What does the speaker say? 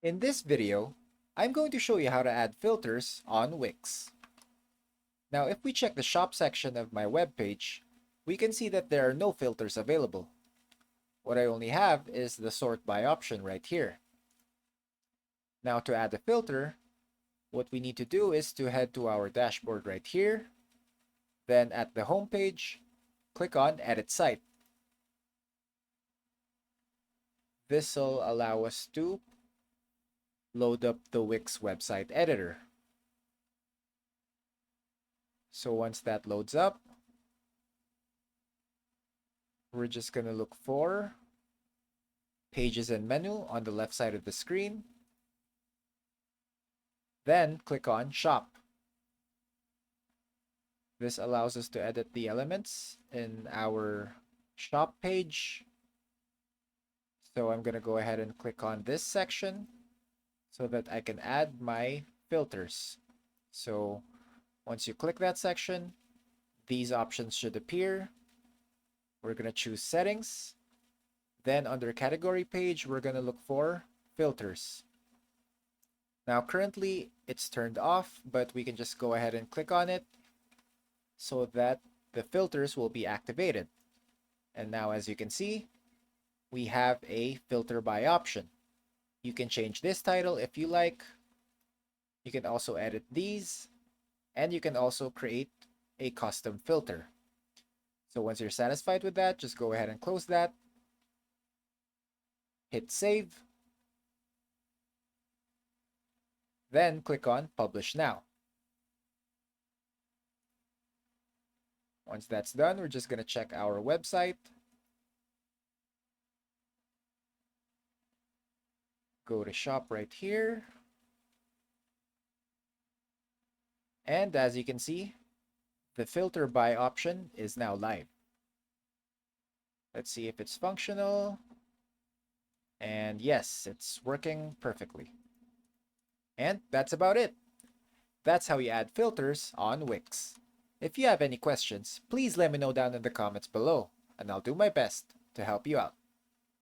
In this video, I'm going to show you how to add filters on Wix. Now, if we check the shop section of my web page, we can see that there are no filters available. What I only have is the sort by option right here. Now, to add a filter, what we need to do is to head to our dashboard right here. Then at the home page, click on Edit Site. This will allow us to load up the Wix website editor. So once that loads up, we're just going to look for Pages and Menu on the left side of the screen. Then click on Shop. This allows us to edit the elements in our shop page. So I'm going to go ahead and click on this section so that I can add my filters. So once you click that section, these options should appear. We're going to choose Settings. Then under Category page, we're going to look for Filters. Now currently it's turned off, but we can just go ahead and click on it so that the filters will be activated. And now as you can see, we have a filter by option. You can change this title if you like. You can also edit these, and you can also create a custom filter. So once you're satisfied with that, just go ahead and close that. Hit save. Then click on Publish Now. Once that's done, we're just going to check our website. Go to Shop right here. And as you can see, the filter by option is now live. Let's see if it's functional. And yes, it's working perfectly. And that's about it. That's how you add filters on Wix. If you have any questions, please let me know down in the comments below, and I'll do my best to help you out.